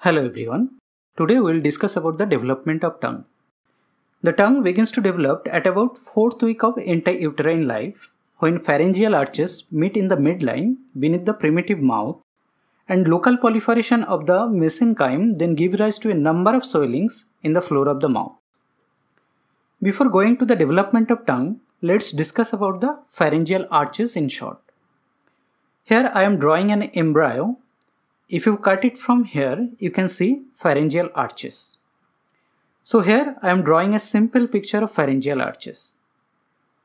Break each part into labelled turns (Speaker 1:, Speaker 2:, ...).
Speaker 1: Hello everyone. Today we will discuss about the development of tongue. The tongue begins to develop at about 4th week of intrauterine life when pharyngeal arches meet in the midline beneath the primitive mouth and local proliferation of the mesenchyme then give rise to a number of swellings in the floor of the mouth. Before going to the development of tongue, let's discuss about the pharyngeal arches in short. Here I am drawing an embryo. If you cut it from here, you can see pharyngeal arches. So here I am drawing a simple picture of pharyngeal arches.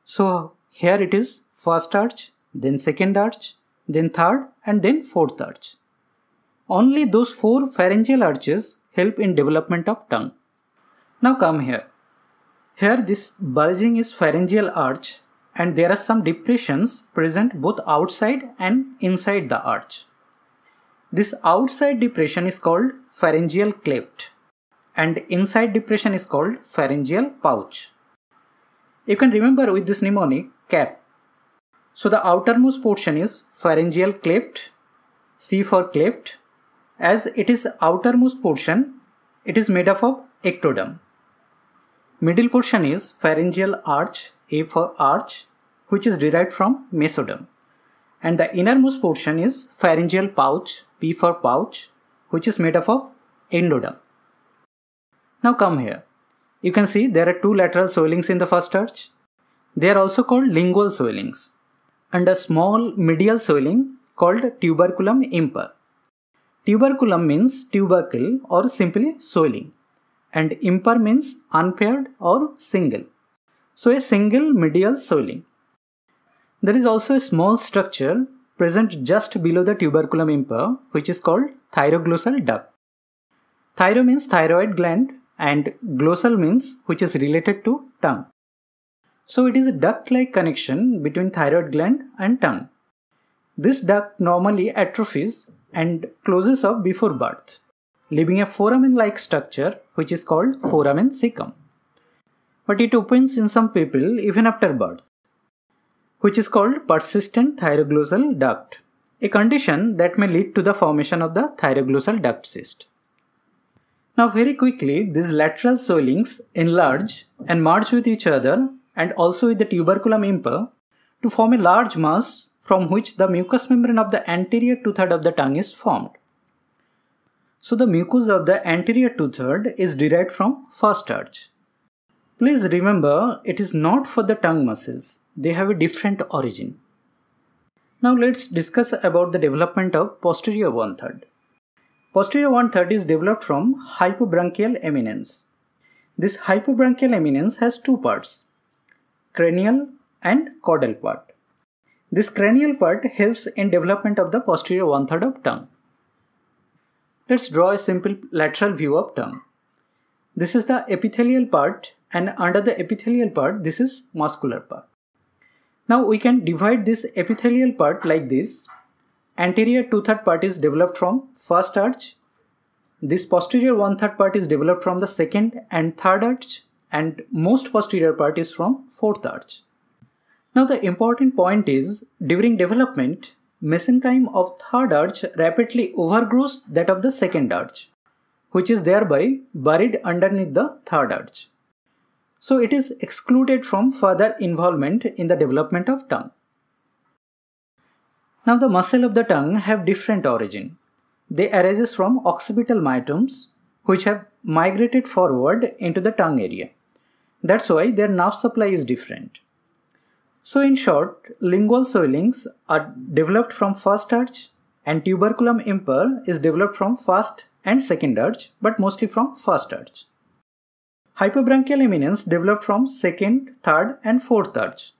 Speaker 1: So here it is first arch, then second arch, then third and then fourth arch. Only those 4 pharyngeal arches help in development of tongue. Now come here. Here this bulging is pharyngeal arch and there are some depressions present both outside and inside the arch. This outside depression is called pharyngeal cleft and inside depression is called pharyngeal pouch. You can remember with this mnemonic CAP. So the outermost portion is pharyngeal cleft, C for cleft. As it is outermost portion, it is made up of ectoderm. Middle portion is pharyngeal arch, A for arch, which is derived from mesoderm. And the innermost portion is pharyngeal pouch, P for pouch, which is made up of endoderm. Now come here. You can see there are 2 lateral swellings in the first arch. They are also called lingual swellings. And a small medial swelling called tuberculum imper. Tuberculum means tubercle or simply swelling. And imper means unpaired or single. So a single medial swelling. There is also a small structure present just below the tuberculum imper, which is called thyroglossal duct. Thyro means thyroid gland and glossal means which is related to tongue. So it is a duct-like connection between thyroid gland and tongue. This duct normally atrophies and closes up before birth, leaving a foramen-like structure which is called foramen cecum. But it opens in some people even after birth, which is called persistent thyroglossal duct, a condition that may lead to the formation of the thyroglossal duct cyst. Now very quickly, these lateral swellings enlarge and merge with each other and also with the tuberculum imper to form a large mass from which the mucous membrane of the anterior 2/3 of the tongue is formed. So the mucus of the anterior 2/3 is derived from first arch. Please remember, it is not for the tongue muscles. They have a different origin. Now let's discuss about the development of posterior 1/3. Posterior 1/3 is developed from hypobranchial eminence. This hypobranchial eminence has 2 parts, cranial and caudal part. This cranial part helps in development of the posterior 1/3 of tongue. Let's draw a simple lateral view of tongue. This is the epithelial part and under the epithelial part this is muscular part. Now we can divide this epithelial part like this. Anterior 2/3 part is developed from first arch. This posterior 1/3 part is developed from the second and third arch and most posterior part is from fourth arch. Now the important point is during development, mesenchyme of third arch rapidly overgrows that of the second arch, which is thereby buried underneath the third arch. So it is excluded from further involvement in the development of tongue. Now the muscle of the tongue have different origin. They arises from occipital myotomes which have migrated forward into the tongue area. That's why their nerve supply is different. So in short, lingual swellings are developed from first arch and tuberculum imper is developed from first and second arch but mostly from first arch. Hypobranchial eminence developed from second, third and fourth arch.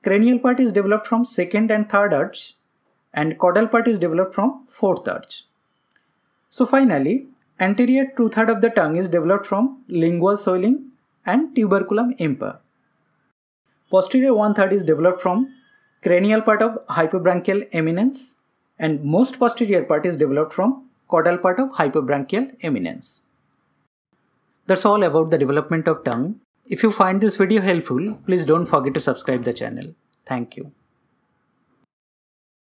Speaker 1: Cranial part is developed from second and third arch and caudal part is developed from fourth arch. So finally, anterior 2/3 of the tongue is developed from lingual swelling and tuberculum imper. Posterior 1/3 is developed from cranial part of hypobranchial eminence and most posterior part is developed from caudal part of hypobranchial eminence. That's all about the development of tongue. If you find this video helpful, please don't forget to subscribe the channel. Thank you.